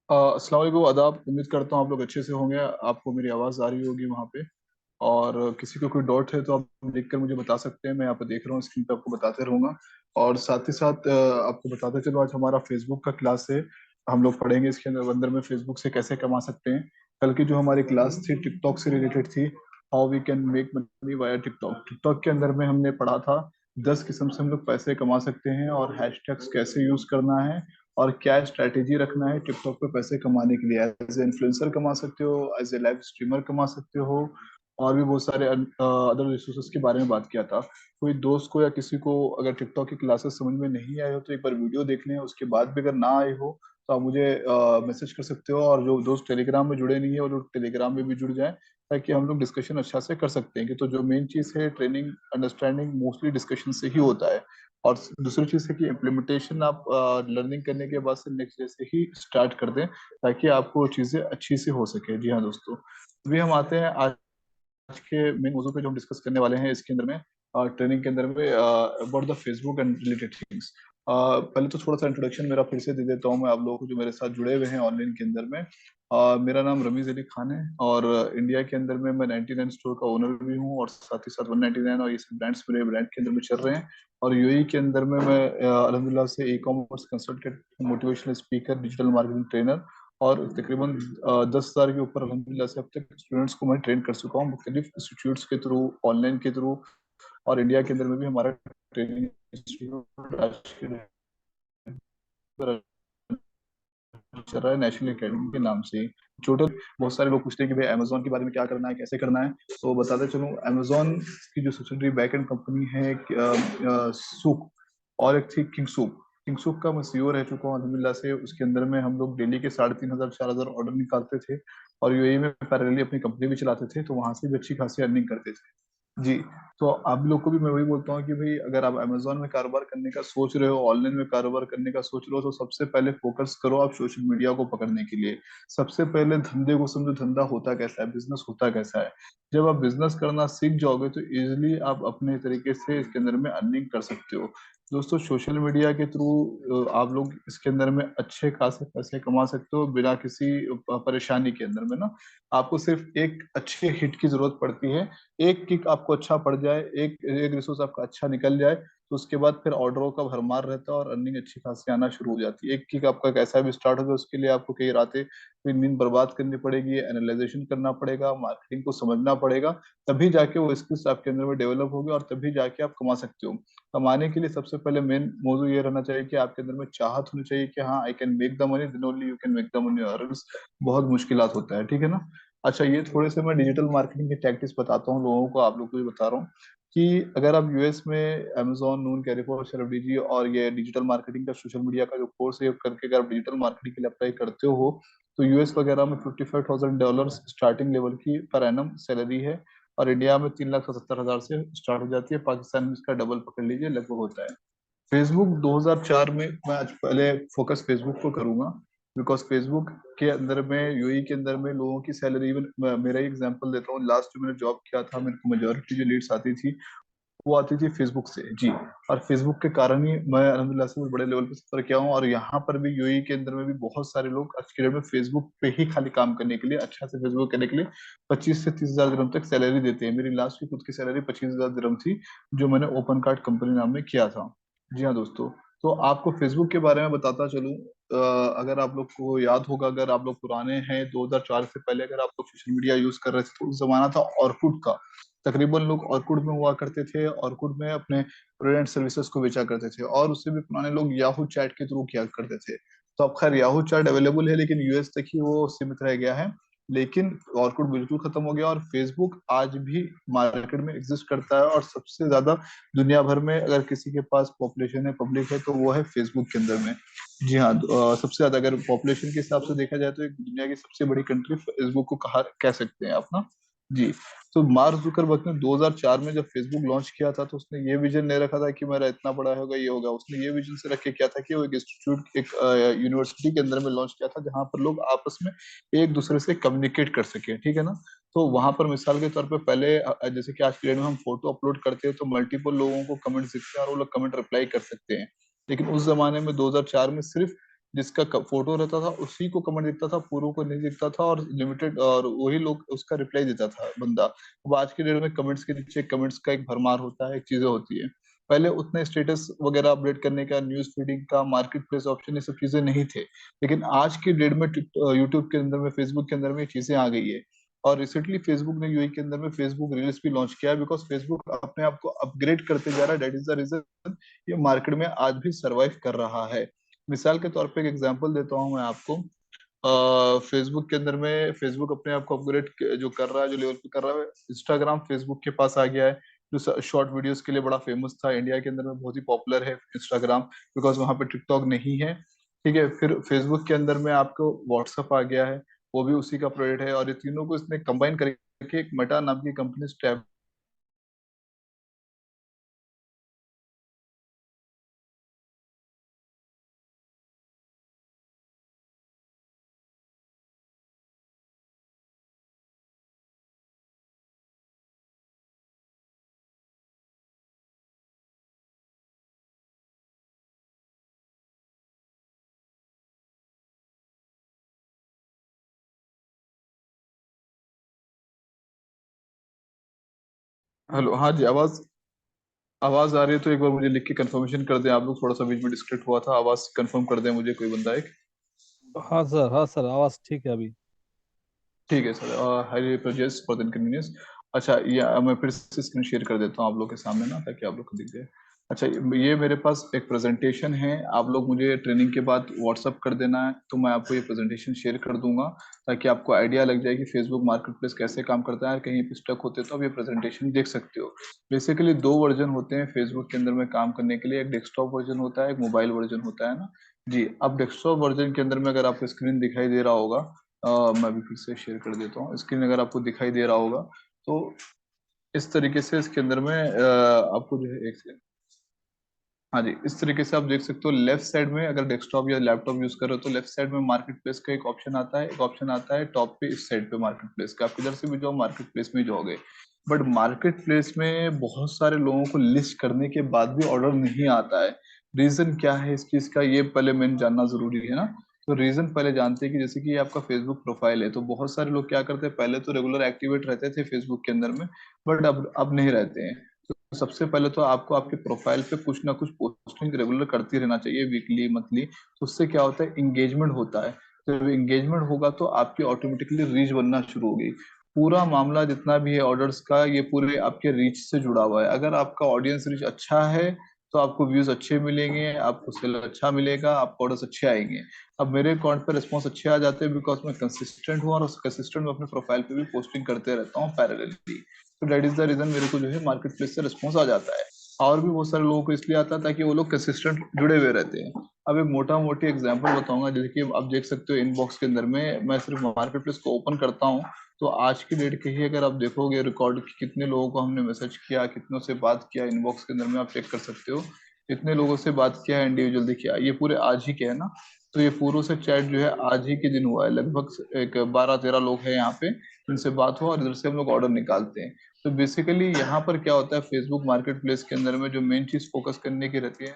अस्सलाम वालेकुम, आदाब। उम्मीद करता हूँ आप लोग अच्छे से होंगे। आपको मेरी आवाज़ आ रही होगी वहाँ पे। और किसी को कोई डाउट है तो आप लिख कर मुझे बता सकते हैं। मैं यहाँ पे देख रहा हूँ, स्क्रीन पे आपको बताते रहूंगा। और साथ ही साथ आपको बताते चलो, आज हमारा फेसबुक का क्लास है। हम लोग पढ़ेंगे इसके अंदर में फेसबुक से कैसे कमा सकते हैं। कल की जो हमारी क्लास थी टिकटॉक से रिलेटेड थी, how we can make money via TikTok. TikTok के अंदर में हमने पढ़ा था 10 किस्म से हम लोग पैसे कमा सकते हैं, और हैशटैग्स कैसे यूज करना है, और क्या स्ट्रैटेजी रखना है टिकटॉक पे पैसे कमाने के लिए। एज ए इन्फ्लुएंसर कमा सकते हो, एज ए लाइव स्ट्रीमर कमा सकते हो, और भी बहुत सारे अदर रिसोर्सेज के बारे में बात किया था। कोई दोस्त को या किसी को अगर टिकटॉक की क्लासेस समझ में नहीं आए हो तो एक बार वीडियो देख लें। उसके बाद भी अगर ना आए हो तो आप मुझे मैसेज कर सकते हो। और जो दोस्त टेलीग्राम में जुड़े नहीं है वो लोग टेलीग्राम में भी जुड़ जाएं, ताकि हम लोग डिस्कशन अच्छा से कर सकते हैं। कि तो जो मेन चीज़ है, ट्रेनिंग अंडरस्टैंडिंग मोस्टली डिस्कशन से ही होता है। और दूसरी चीज़ है कि इम्प्लीमेंटेशन आप लर्निंग करने के बाद से नेक्स्ट डे से ही स्टार्ट कर दें, ताकि आपको चीज़ें अच्छी से हो सके। जी हाँ दोस्तों, अभी हम आते हैं आज के मेन मौजू पे जो हम डिस्कस करने वाले हैं इसके अंदर में, ट्रेनिंग के अंदर में, about the Facebook and related things. पहले तो थोड़ा सा इंट्रोडक्शन मेरा फिर से दे देता हूँ मैं आप लोगों को जो मेरे साथ जुड़े हुए हैं ऑनलाइन के अंदर में। मेरा नाम रमीज अली खान है, और इंडिया के अंदर में मैं 99 स्टोर का ओनर भी हूँ, और साथ ही साथ 199 और ये सब ब्रांड्स मेरे ब्रांड के अंदर में चल रहे हैं। और यूएई के अंदर में मैं अल्हम्दुलिल्लाह से e commerce consultant, motivational speaker, digital marketing trainer, और तकरीबन 10,000 के ऊपर अल्हम्दुलिल्लाह से अब तक स्टूडेंट्स को मैं ट्रेन कर चुका हूँ मुख्तलिफ इंस्टीट्यूट्स के थ्रू, ऑनलाइन के थ्रू। और इंडिया के अंदर में भी हमारा ट्रेनिंग इंस्टीट्यूट आज के दिन पर चल रहा है, नेशनल एकेडमी के नाम से। टोटल बहुत सारे लोग पूछते हैं कि भाई अमेजोन के बारे में क्या करना है, कैसे करना है। तो बताते चलूँ, अमेजोन की जो सब्सिडरी बैक एंड कंपनी है सूक, और एक थी किंगसूक। किंगसूक का मैं सीईओ रह चुका हूँ अल्हम्दुलिल्लाह से। उसके अंदर में हम लोग डेली के 3,500 4,000 ऑर्डर निकालते थे, और यूएई में पैरेलली अपनी कंपनी भी चलाते थे, तो वहां से भी अच्छी खासी अर्निंग करते थे। जी। तो आप लोग को भी मैं वही बोलता हूँ कि भाई अगर आप अमेजोन में कारोबार करने का सोच रहे हो, ऑनलाइन में कारोबार करने का सोच रहे हो, तो सबसे पहले फोकस करो आप सोशल मीडिया को पकड़ने के लिए। सबसे पहले धंधे को समझो, धंधा होता कैसा है, बिजनेस होता कैसा है। जब आप बिजनेस करना सीख जाओगे तो इजिली आप अपने तरीके से इसके अंदर में अर्निंग कर सकते हो। दोस्तों, सोशल मीडिया के थ्रू आप लोग इसके अंदर में अच्छे खासे पैसे कमा सकते हो बिना किसी परेशानी के अंदर में ना। आपको सिर्फ एक अच्छे हिट की जरूरत पड़ती है। एक किक आपको अच्छा पड़ जाए, एक एक रिसोर्स आपका अच्छा निकल जाए, तो उसके बाद फिर ऑर्डरों का भरमार रहता है और अर्निंग अच्छी खासी आना शुरू हो जाती है। एक किक आपका कैसा भी स्टार्ट हो गया, उसके लिए आपको कई रातें कई नींद बर्बाद करनी पड़ेगी, एनालाइजेशन करना पड़ेगा, मार्केटिंग को समझना पड़ेगा। तभी जाके वो स्किल्स आपके अंदर में डेवलप होगी, और तभी जाके आप कमा सकते हो। कमाने के लिए सबसे पहले मेन मौजू ये रहना चाहिए कि आपके अंदर में चाहत होनी चाहिए कि हाँ, I can make the money, then only you can make the money, और बहुत मुश्किलात होता है। ठीक है ना। अच्छा, ये थोड़े से मैं डिजिटल मार्केटिंग की टैक्टिक्स बताता हूँ लोगों को, आप लोग को भी बता रहा हूँ कि अगर आप यूएस में अमेजोन, नून, कैरिफोर, सेलिब्रिटी और ये डिजिटल मार्केटिंग का सोशल मीडिया का जो कोर्स है करके अगर आप डिजिटल मार्केटिंग के लिए अप्लाई करते हो, तो यूएस वगैरह में $55,000 स्टार्टिंग लेवल की पर एनम सैलरी है। और इंडिया में 3,77,000 से स्टार्ट हो जाती है। पाकिस्तान में इसका डबल पकड़ लीजिए, लगभग होता है। फेसबुक 2004 में, मैं आज पहले फोकस फेसबुक को करूंगा, बिकॉज फेसबुक के अंदर में, यूएई के अंदर में लोगों की सैलरी, इवन मेरा ही एग्जांपल देता हूँ। लास्ट जो मैंने जॉब किया था, मेरे को मेजोरिटी जो लीड्स आती थी वो आती थी फेसबुक से। जी। और फेसबुक के कारण ही मैं अल्हम्दुलिल्लाह से बड़े लेवल पे सफर किया हूँ। और यहाँ पर भी यूएई के अंदर में भी बहुत सारे लोग आज के डेट में फेसबुक पे ही खाली काम करने के लिए, अच्छा से फेसबुक करने के लिए 25 से 30 हजार दिरहम तक सैलरी देते हैं। मेरी लास्ट की खुद की सैलरी 25 हजार दिरहम थी, जो मैंने ओपन कार्ड कंपनी नाम में किया था। जी हाँ दोस्तों। तो आपको फेसबुक के बारे में बताता चलूं, अगर आप लोग को याद होगा, अगर आप लोग पुराने हैं, 2004 से पहले अगर आप लोग सोशल मीडिया यूज कर रहे थे, तो उस जमाना था ऑरकुट का। तकरीबन लोग ऑरकुट में हुआ करते थे, ऑरकुट में अपने प्रोडक्ट एंड सर्विसेज को बेचा करते थे। और उससे भी पुराने लोग याहू चैट के थ्रू किया करते थे। तो अब खैर याहू चैट अवेलेबल है, लेकिन यूएस तक ही वो सीमित रह गया है। लेकिन ऑरकुट बिल्कुल खत्म हो गया, और फेसबुक आज भी मार्केट में एग्जिस्ट करता है। और सबसे ज्यादा दुनिया भर में अगर किसी के पास पॉपुलेशन है, पब्लिक है, तो वो है फेसबुक के अंदर में। जी हाँ, सबसे ज्यादा अगर पॉपुलेशन के हिसाब से देखा जाए तो एक दुनिया की सबसे बड़ी कंट्री फेसबुक को कहा कह सकते हैं आप ना। जी। तो मार्क जुकरबर्ग ने 2004 में जब फेसबुक लॉन्च किया था, तो उसने ये विजन ले रखा था कि मेरा इतना बड़ा होगा, ये होगा। उसने ये विजन से रख के किया था कि वो एक इंस्टीट्यूट, एक यूनिवर्सिटी के अंदर में लॉन्च किया था, जहां पर लोग आपस में एक दूसरे से कम्युनिकेट कर सके। ठीक है ना। तो वहां पर मिसाल के तौर पे पहले जैसे कि आज की डेट में हम फोटो अपलोड करते हैं तो मल्टीपल लोगों को कमेंट दिखते हैं और वो लोग कमेंट रिप्लाई कर सकते हैं। लेकिन उस जमाने में 2004 में सिर्फ जिसका फोटो रहता था उसी को कमेंट दिखता था, पूरों को नहीं दिखता था, और लिमिटेड, और वही लोग उसका रिप्लाई देता था बंदा। अब आज के डेट में कमेंट्स के नीचे कमेंट्स का एक भरमार होता है, एक चीजें होती है। पहले उतने स्टेटस वगैरह अपडेट करने का, न्यूज फीडिंग का, मार्केट प्लेस ऑप्शन, ये सब चीजें नहीं थे। लेकिन आज की डेट में यूट्यूब के अंदर में, फेसबुक के अंदर में ये चीजें आ गई है। और रिसेंटली फेसबुक ने यूएई के अंदर में फेसबुक रील्स भी लॉन्च किया है, बिकॉज फेसबुक अपने आप को अपग्रेड करते जा रहा है। दैट इज द रीजन ये मार्केट में आज भी सरवाइव कर रहा है। मिसाल के तौर पे एक एग्जांपल देता हूं मैं आपको। फेसबुक के अंदर में फेसबुक अपने आप को अपग्रेड जो कर रहा है, जो लेवल पे कर रहा है, इंस्टाग्राम फेसबुक के पास आ गया है। जो शॉर्ट वीडियोस के लिए बड़ा फेमस था, इंडिया के अंदर में बहुत ही पॉपुलर है इंस्टाग्राम, बिकॉज वहां पे टिकटॉक नहीं है। ठीक है, फिर फेसबुक के अंदर में आपको व्हाट्सअप आ गया है, वो भी उसी का प्रोडक्ट है, और ये तीनों को इसने कंबाइन करके एक मेटा नाम की कंपनी स्टैब। हेलो, हाँ जी, आवाज आवाज आ रही है तो एक बार मुझे लिख के कंफर्मेशन कर दें आप लोग, थोड़ा सा बीच में डिस्कनेक्ट हुआ था, आवाज कंफर्म कर दें मुझे कोई बंदा एक। हाँ सर, हाँ सर, आवाज ठीक है अभी। ठीक है sir, highly apologies for the inconvenience. अच्छा, ये मैं फिर से स्क्रीन शेयर कर देता हूँ आप लोग के सामने ना, ताकि आप लोग को दिख जाए। अच्छा, ये मेरे पास एक प्रेजेंटेशन है, आप लोग मुझे ट्रेनिंग के बाद व्हाट्सअप कर देना है, तो मैं आपको ये प्रेजेंटेशन शेयर कर दूंगा, ताकि आपको आइडिया लग जाए कि फेसबुक मार्केट प्लेस कैसे काम करता है। कहीं पे स्टक होते तो आप ये प्रेजेंटेशन देख सकते हो। बेसिकली दो वर्जन होते हैं फेसबुक के अंदर में काम करने के लिए, एक डेस्कटॉप वर्जन होता है, एक मोबाइल वर्जन होता है ना जी। अब डेस्कटॉप वर्जन के अंदर में अगर आपको स्क्रीन दिखाई दे रहा होगा, मैं भी फिर से शेयर कर देता हूँ स्क्रीन, अगर आपको दिखाई दे रहा होगा तो इस तरीके से इसके अंदर में आपको जो है एक सेकंड, हाँ जी, इस तरीके से आप देख सकते हो। लेफ्ट साइड में अगर डेस्कटॉप या लैपटॉप यूज कर रहे हो तो लेफ्ट साइड में मार्केट प्लेस का एक ऑप्शन आता है, एक ऑप्शन आता है टॉप पे इस साइड पे मार्केट प्लेस का, आप इधर से भी जाओ मार्केट प्लेस में जाओगे। बट मार्केट प्लेस में बहुत सारे लोगों को लिस्ट करने के बाद भी ऑर्डर नहीं आता है। रीजन क्या है इस चीज का, ये पहले मैंने जानना जरूरी है ना। तो रीजन पहले जानते हैं कि जैसे कि ये आपका फेसबुक प्रोफाइल है, तो बहुत सारे लोग क्या करते हैं, पहले तो रेगुलर एक्टिवेट रहते थे फेसबुक के अंदर में, बट अब नहीं रहते हैं। तो सबसे पहले तो आपको आपके प्रोफाइल पे कुछ ना कुछ पोस्टिंग रेगुलर करती रहना चाहिए, वीकली मंथली। तो उससे क्या होता है, इंगेजमेंट होता है। तो जब इंगेजमेंट होगा तो आपकी ऑटोमेटिकली रीच बनना शुरू होगी। पूरा मामला जितना भी है ऑर्डर्स का, ये पूरे आपके रीच से जुड़ा हुआ है। अगर आपका ऑडियंस रीच अच्छा है तो आपको व्यूज अच्छे मिलेंगे, आपको सेल अच्छा मिलेगा, आपको ऑर्डर्स अच्छे आएंगे। अब मेरे अकाउंट पे रिस्पॉन्स अच्छे आ जाते हैं, बिकॉज मैं कंसिस्टेंट हूँ, और उस कंसिस्टेंट में अपने प्रोफाइल पे भी पोस्टिंग करते रहता हूँ पैरेलली। तो दैट इज द रीजन मेरे को जो है मार्केट प्लेस से रिस्पॉन्स आ जाता है। और भी बहुत सारे लोगों को इसलिए आता है ताकि वो लोग कंसिस्टेंट जुड़े हुए रहते हैं। अब एक मोटा मोटी एग्जांपल बताऊंगा, जैसे कि आप देख सकते हो इनबॉक्स के अंदर में मैं सिर्फ मार्केट प्लेस को ओपन करता हूँ, तो आज की डेट के ही अगर आप देखोगे रिकॉर्ड कि कितने लोगों को हमने मैसेज किया, कितनों से बात किया, इनबॉक्स के अंदर में आप चेक कर सकते हो कितने लोगों से बात किया है, इंडिविजुअल देखिए ये पूरे आज ही के है ना। तो ये पूरों से चैट जो है आज ही के दिन हुआ है, लगभग एक 12-13 लोग हैं यहाँ पे जिनसे बात हुआ, और इधर से हम लोग ऑर्डर निकालते हैं। तो बेसिकली यहाँ पर क्या होता है, फेसबुक मार्केट प्लेस के अंदर में जो मेन चीज फोकस करने की रहती है,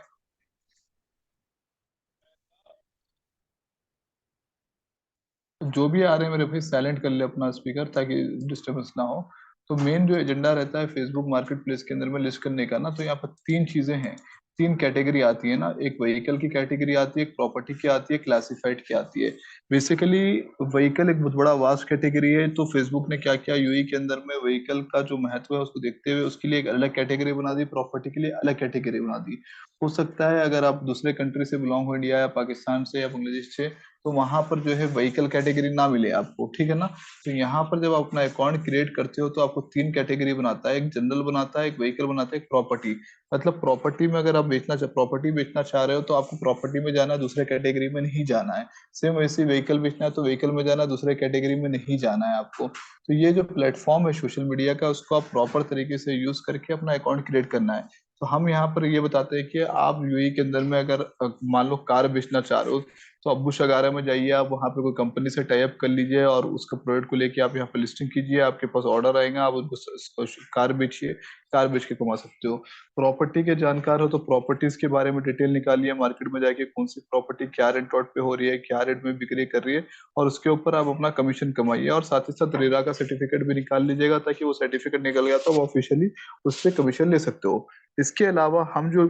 जो भी आ रहे हैं मेरे भाई साइलेंट कर ले अपना स्पीकर, ताकि डिस्टरबेंस ना हो। तो मेन जो एजेंडा रहता है फेसबुक मार्केट प्लेस के अंदर में लिस्ट करने का ना, तो यहाँ पर तीन चीजें हैं, तीन कैटेगरी आती है ना। एक व्हीकल की कैटेगरी आती है, एक प्रॉपर्टी की आती है, क्लासिफाइड की आती है। बेसिकली व्हीकल एक बहुत बड़ा वास्ट कैटेगरी है, तो फेसबुक ने क्या किया, यूई के अंदर में व्हीकल का जो महत्व है उसको देखते हुए उसके लिए एक अलग कैटेगरी बना दी, प्रॉपर्टी के लिए अलग कैटेगरी बना दी। हो सकता है अगर आप दूसरे कंट्री से बिलोंग हो, इंडिया या पाकिस्तान से या बांग्लादेश से, तो वहां पर जो है व्हीकल कैटेगरी ना मिले आपको, ठीक है ना। तो यहाँ पर जब आप अपना अकाउंट क्रिएट करते हो तो आपको तीन कैटेगरी बनाता है, एक जनरल बनाता है, एक व्हीकल बनाता है, एक प्रॉपर्टी। मतलब प्रॉपर्टी में अगर आप प्रॉपर्टी बेचना चाह रहे हो तो आपको प्रॉपर्टी में जाना है, दूसरे कैटेगरी में नहीं जाना है। सेम वैसे व्हीकल बेचना है तो व्हीकल में जाना है, दूसरे कैटेगरी में नहीं जाना है आपको। तो ये जो प्लेटफॉर्म है सोशल मीडिया का, उसको आप प्रॉपर तरीके से यूज करके अपना अकाउंट क्रिएट करना है। तो हम यहाँ पर ये बताते हैं कि आप यूएई के अंदर में अगर मान लो कार बेचना चाह रहे हो, तो अब्बू शगारा में जाइए, आप वहाँ पे कोई कंपनी से टाई अप कर लीजिए और उसका प्रोडक्ट को लेके आप यहाँ पे लिस्टिंग कीजिए, आपके पास ऑर्डर आएगा, आप उनको कार बेचिए, कार बेच के कमा सकते हो। प्रॉपर्टी के जानकार हो तो प्रॉपर्टीज के बारे में डिटेल निकालिए, मार्केट में जाके कौन सी प्रॉपर्टी क्या रेंट आउट पे हो रही है, क्या रेट में बिक्री कर रही है, और उसके ऊपर आप अपना कमीशन कमाइए। और साथ ही साथ रेरा का सर्टिफिकेट भी निकाल लीजिएगा, ताकि वो सर्टिफिकेट निकल गया तो वो ऑफिशियली उससे कमीशन ले सकते हो। इसके अलावा हम जो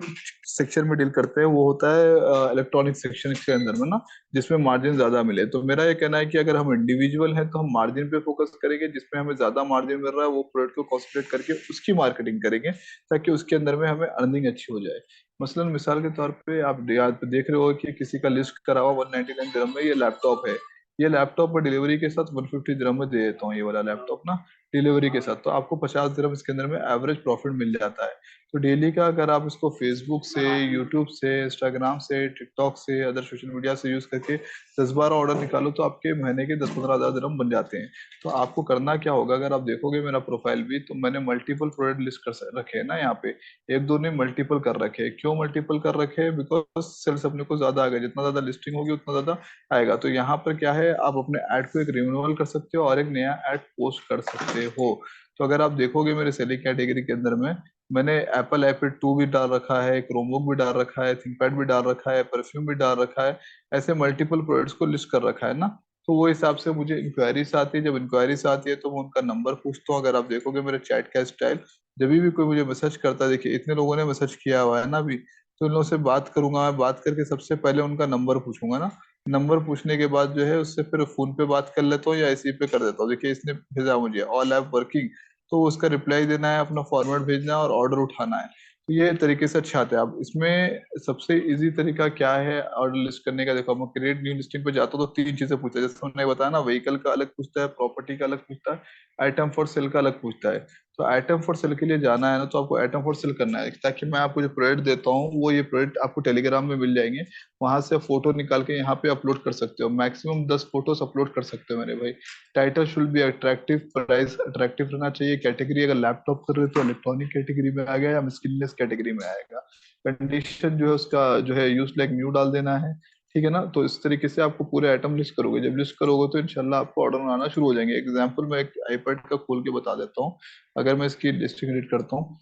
सेक्शन में डील करते हैं वो होता है इलेक्ट्रॉनिक सेक्शन के अंदर में ना, जिसमें मार्जिन ज्यादा मिले। तो मेरा ये कहना है कि अगर हम इंडिविजुअल हैं तो हम मार्जिन पे फोकस करेंगे, जिसमें हमें ज्यादा मार्जिन मिल रहा है वो प्रोडक्ट को कॉन्सेंट्रेट करके उसकी मार्केटिंग करेंगे, ताकि उसके अंदर में हमें अर्निंग अच्छी हो जाए। मसलन मिसाल के तौर पे आप देख रहे हो कि किसी का लिस्ट करा हुआ 199 दिरहम में ये लैपटॉप है। ये लैपटॉप पर डिलीवरी के साथ 150 दिरहम में दे देता हूँ, ये वाला लैपटॉप ना डिलीवरी के साथ, तो आपको 50 दिरहम इसके अंदर में एवरेज प्रॉफिट मिल जाता है। तो डेली का अगर आप इसको फेसबुक से, यूट्यूब से, इंस्टाग्राम से, टिकटॉक से, अदर सोशल मीडिया से यूज करके 10-12 ऑर्डर निकालो तो आपके महीने के 10-15 हज़ार दिरहम बन जाते हैं। तो आपको करना क्या होगा, अगर आप देखोगे मेरा प्रोफाइल भी, तो मैंने मल्टीपल प्रोडक्ट लिस्ट कर रखे हैं ना यहाँ पे। एक दो ने मल्टीपल कर रखे हैं, क्यों मल्टीपल कर रखे हैं? बिकॉज सेल्स अपने को ज्यादा आ गया, जितना ज्यादा लिस्टिंग होगी उतना ज्यादा आएगा। तो यहाँ पर क्या है, आप अपने ऐड को एक रिन्यूअल कर सकते हो और एक नया ऐड पोस्ट कर सकते हो। तो अगर आप देखोगे मेरे सेलिंग कैटेगरी के अंदर में, मैंने एप्पल आईपैड 2 भी डाल रखा है, क्रोमबुक भी डाल रखा है, थिंकपैड भी डाल रखा है, परफ्यूम भी डाल रखा है। ऐसे मल्टीपल प्रोडक्ट्स को लिस्ट कर रखा है ना। तो वो हिसाब से मुझे इंक्वायरीज आती है, जब इंक्वायरीज आती है तो मैं उनका नंबर पूछता हूँ। अगर आप देखोगे मेरे चैट का स्टाइल, जब भी कोई मुझे मैसेज करता है, देखिए इतने लोगों ने मैसेज किया हुआ है ना अभी, तो इन लोगों से बात करूंगा, मैं बात करके सबसे पहले उनका नंबर पूछूंगा ना। नंबर पूछने के बाद जो है उससे फिर फोन पे बात कर लेता हूँ या ऐसे ही पे कर देता हूँ। देखिए इसने भेजा मुझे ऑल ऐप वर्किंग, तो उसका रिप्लाई देना है, अपना फॉर्मेट भेजना है और ऑर्डर उठाना है। तो ये तरीके से अच्छा आता है। अब इसमें सबसे इजी तरीका क्या है ऑर्डर लिस्ट करने का? देखो, मैं क्रिएट न्यू लिस्टिंग पे जाता हूँ तो तीन चीजें पूछता है, जैसे मैंने बताया ना, व्हीकल का अलग पूछता है, प्रॉपर्टी का अलग पूछता है, आइटम फॉर सेल का अलग पूछता है। तो आइटम फॉर सेल के लिए जाना है ना, तो आपको आइटम फॉर सेल करना है, ताकि मैं आपको जो प्रोडक्ट देता हूँ वो ये प्रोडक्ट आपको टेलीग्राम में मिल जाएंगे। वहां से फोटो निकाल के यहाँ पे अपलोड कर सकते हो, मैक्सिमम 10 फोटोज अपलोड कर सकते हो मेरे भाई। Title should be attractive, price attractive रहना चाहिए, कैटेगरी अगर लैपटॉप कर रहे हो तो इलेक्ट्रॉनिक कैटेगरी में आ गया या स्किनलेस कैटेगरी में आएगा। कंडीशन जो है उसका जो है यूज लाइक न्यू डाल देना है। ठीक है ना? तो इस तरीके से आपको पूरे आइटम लिस्ट करोगे, जब लिस्ट करोगे तो इंशाल्लाह आपको ऑर्डर आना शुरू हो जाएंगे। एग्जाम्पल मैं एक आईपैड का खोल के बता देता हूँ। अगर मैं इसकी लिस्टिंग एडिट करता हूँ,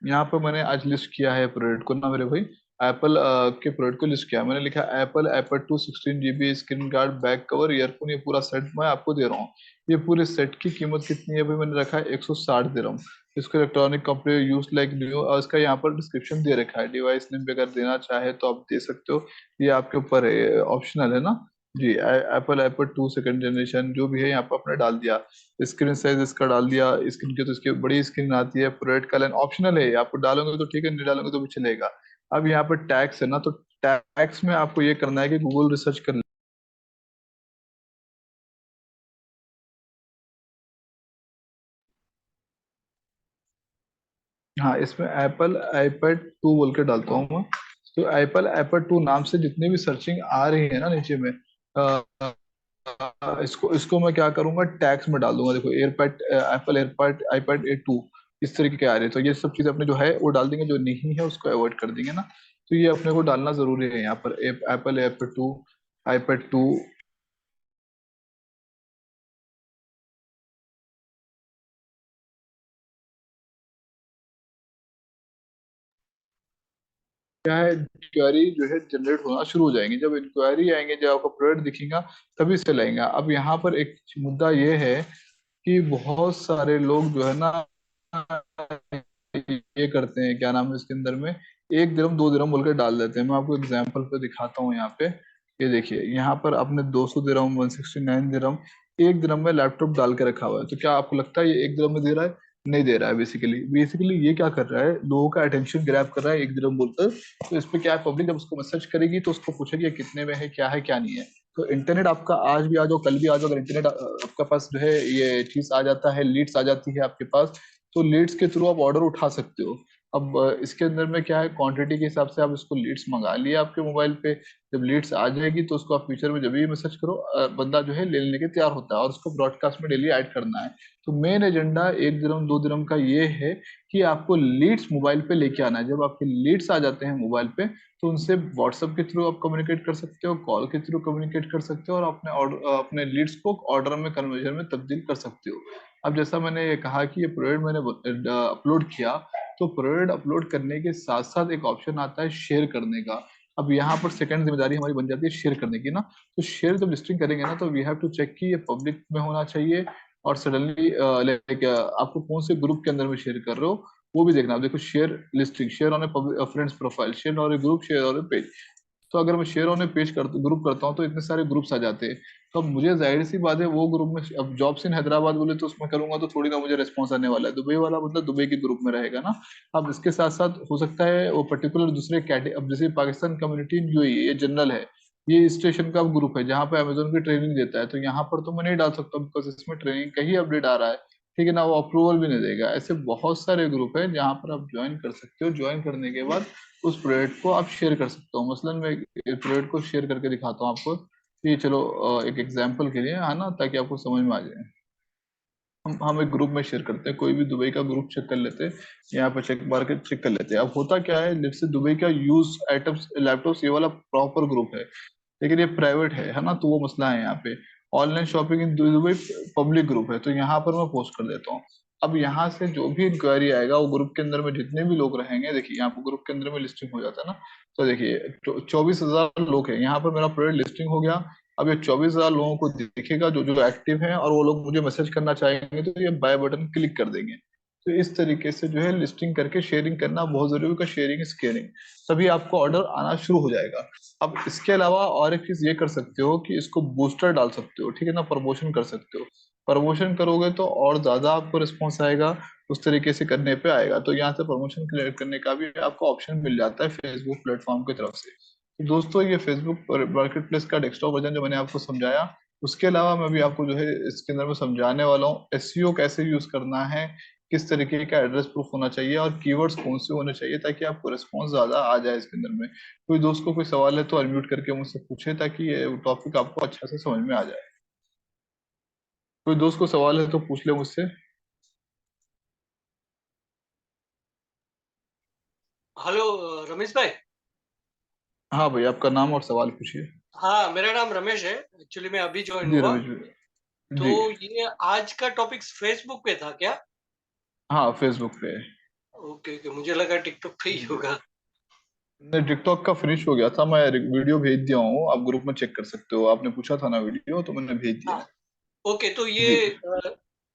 यहाँ पर मैंने आज लिस्ट किया है प्रोडक्ट को ना मेरे भाई, एप्पल के प्रोडक्ट को लिस्ट किया है। मैंने लिखा Apple iPad 2 16 GB screen guard back cover earphone, ये पूरा सेट मैं आपको दे रहा हूँ। ये पूरे सेट की कीमत कितनी है भाई? मैंने रखा है 160 दिरहम। इसको electronic company use like new, और इसका यहाँ पर डिस्क्रिप्शन दे रखा है, डिवाइस नेम भी अगर देना चाहे तो आप दे सकते हो, ये आपके ऊपर है, ऑप्शनल है ना। जी, एप्पल आईपैड 2 सेकंड जनरेशन जो भी है यहाँ पर आपने डाल दिया। स्क्रीन साइज इसका डाल दिया, स्क्रीन की तो इसकी बड़ी स्क्रीन आती है। प्रोडक्ट का लाइन ऑप्शनल है, आपको डालोगे तो ठीक है, नहीं डालोगे तो भी चलेगा। अब यहाँ पर टैक्स है ना, तो टैक्स में आपको ये करना है कि गूगल रिसर्च कर। हाँ, इसमें एप्पल आईपैड 2 बोल के डालता हूँ मैं। तो एप्पल आईपैड 2 नाम से जितनी भी सर्चिंग आ रही है ना नीचे में, इसको इसको मैं क्या करूंगा, टैक्स में डाल दूंगा। देखो, airpad, Apple airpad iPad A2, इस तरीके के आ रहे हैं। तो ये सब चीजें अपने जो है वो डाल देंगे, जो नहीं है उसको अवॉइड कर देंगे ना। तो ये अपने को डालना जरूरी है यहाँ पर, एप्पल आईपैड 2, आईपैड 2। क्या है, इंक्वायरी जो है जनरेट होना शुरू हो जाएंगे। जब इंक्वायरी आएंगे, जब आपका प्रोडक्ट दिखेगा, तभी से लेंगे। अब यहाँ पर एक मुद्दा ये है कि बहुत सारे लोग जो है ना, ये करते हैं, क्या नाम है इसके अंदर में, 1 दिरहम 2 दिरहम बोल के डाल देते हैं। मैं आपको एग्जाम्पल पे दिखाता हूँ यहाँ पे। ये देखिए, यहाँ पर आपने 200 दिरहम, 169 दिरहम, 1 दिरहम में लैपटॉप डाल के रखा हुआ है। तो क्या आपको लगता है ये 1 दिरहम में दे रहा है? नहीं दे रहा है। बेसिकली बेसिकली ये क्या कर रहा है, लोगों का अटेंशन ग्रैब कर रहा है 1 दिरहम बोलकर। तो इस पे क्या है, पब्लिक जब उसको मैसेज करेगी तो उसको पूछेगी ये कितने में है, क्या है क्या नहीं है। तो इंटरनेट आपका आज भी आ जाओ, कल भी आ जाओ, अगर इंटरनेट आपका पास जो है ये चीज आ जाता है, लीड्स आ जाती है आपके पास, तो लीड्स के थ्रू आप ऑर्डर उठा सकते हो। अब इसके अंदर में क्या है, क्वांटिटी के हिसाब से आप इसको लीड्स मंगा लिए आपके मोबाइल पे। जब लीड्स आ जाएगी तो उसको आप फ्यूचर में जब भी मैसेज करो, बंदा जो है ले लेने के तैयार होता है, और उसको ब्रॉडकास्ट में डेली ऐड करना है। तो मेन एजेंडा 1 दिरहम 2 दिरहम का ये है कि आपको लीड्स मोबाइल पे लेके आना है। जब आपके लीड्स आ जाते हैं मोबाइल पे, तो उनसे व्हाट्सएप के थ्रू आप कम्युनिकेट कर सकते हो, कॉल के थ्रू कम्युनिकेट कर सकते हो, और अपने ऑर्डर, अपने लीड्स को ऑर्डर में, कन्वर्जन में तब्दील कर सकते हो। अब जैसा मैंने ये कहा कि ये प्रोडक्ट मैंने अपलोड किया, तो प्रोडक्ट अपलोड करने के साथ साथ एक ऑप्शन आता है शेयर करने का। अब यहाँ पर सेकंड जिम्मेदारी हमारी बन जाती है शेयर करने की ना। तो शेयर जब लिस्टिंग करेंगे ना, तो वी हैव टू चेक कि ये पब्लिक में होना चाहिए, और सडनली लाइक आपको कौन से ग्रुप के अंदर में शेयर कर रहे हो वो भी देखना। अब देखो, share listing, share on A friends profile, share on A group, share on A page. तो अगर मैं शेयर ऑन ए पेज कर ग्रुप करता हूँ तो इतने सारे ग्रुप्स आ जाते हैं। तो अब मुझे जाहिर सी बात है वो ग्रुप में, अब जॉब्स इन हैदराबाद बोले तो उसमें करूंगा तो थोड़ी ना मुझे रिस्पॉन्स आने वाला है। दुबई वाला मतलब दुबई के ग्रुप में रहेगा ना। अब इसके साथ साथ हो सकता है वो पर्टिकुलर दूसरे कैटे, अब जैसे पाकिस्तान कम्युनिटी इन यूएई, ये जनरल है, ये स्टेशन का ग्रुप है जहाँ पे अमेजोन की ट्रेनिंग देता है, तो यहाँ पर तो मैं नहीं डाल सकता बिकॉज इसमें ट्रेनिंग का ही अपडेट आ रहा है। ठीक है ना, वो अप्रूवल भी नहीं देगा। ऐसे बहुत सारे ग्रुप है जहाँ पर आप ज्वाइन कर सकते हो। ज्वाइन करने के बाद उस प्रोडक्ट को आप शेयर कर सकते हो। मसलन मैं एक प्रोडक्ट को शेयर करके दिखाता हूँ आपको। ये चलो एक एग्जांपल के लिए है ना, ताकि आपको समझ में आ जाए। हम एक ग्रुप में शेयर करते हैं, कोई भी दुबई का ग्रुप चेक कर लेते हैं। यहाँ पे चेक मार के चेक कर लेते हैं। अब होता क्या है, जैसे दुबई का यूज आइटम्स लैपटॉप्स, ये वाला प्रॉपर ग्रुप है, लेकिन ये प्राइवेट है ना, तो वो मसला है यहाँ पे। Online shopping in Dubai public group है, तो यहाँ पर मैं पोस्ट कर देता हूँ। अब यहाँ से जो भी इंक्वायरी आएगा, वो ग्रुप के अंदर में जितने भी लोग रहेंगे, देखिए यहाँ पर ग्रुप के अंदर में लिस्टिंग हो जाता है ना। तो देखिए 24,000 लोग हैं यहाँ पर, मेरा प्रोडक्ट लिस्टिंग हो गया। अब ये 24,000 लोगों को दिखेगा जो जो एक्टिव हैं, और वो लोग मुझे मैसेज करना चाहेंगे तो ये बाय बटन क्लिक कर देंगे। तो इस तरीके से जो है लिस्टिंग करके शेयरिंग करना बहुत जरूरी है, शेयरिंग इज केयरिंग। तभी आपको ऑर्डर आना शुरू हो जाएगा। अब इसके अलावा और एक चीज ये कर सकते हो कि इसको बूस्टर डाल सकते हो, ठीक है ना, प्रमोशन कर सकते हो। प्रमोशन करोगे तो और ज्यादा आपको रिस्पॉन्स आएगा, उस तरीके से करने पे आएगा। तो यहाँ से प्रमोशन करने का भी आपको ऑप्शन मिल जाता है फेसबुक प्लेटफॉर्म की तरफ से। तो दोस्तों, ये फेसबुक मार्केट प्लेस का डेस्कटॉप वर्जन जो मैंने आपको समझाया, उसके अलावा मैं भी आपको जो है इसके अंदर में समझाने वाला हूँ एसईओ कैसे यूज करना है, किस तरीके का एड्रेस प्रूफ होना चाहिए, और कीवर्ड्स कौन से होने चाहिए, ताकि आपको रिस्पॉन्स ज्यादा आ जाए इसके अंदर में। कोई दोस्त को कोई सवाल है तो अनम्यूट करके मुझसे पूछे, ताकि ये टॉपिक आपको अच्छा से समझ में आ जाए। कोई दोस्त को सवाल है तो पूछ ले मुझसे। हेलो रमेश भाई। हाँ भाई, आपका नाम और सवाल पूछिए। हाँ, मेरा नाम रमेश है। एक्चुअली मैं अभी ज्वाइन जी हुआ। रमेश भाई। तो जी। ये आज का टॉपिक फेसबुक पे था क्या? हाँ, फेसबुक पे। ओके ओके, मुझे लगा टिकटॉक पे ही जी। होगा। नहीं, टिकटॉक का फिनिश हो गया था, मैं वीडियो भेज दिया हूँ, आप ग्रुप में चेक कर सकते हो। आपने पूछा था ना वीडियो, तो मैंने भेज दिया हाँ। है। ओके, तो जी।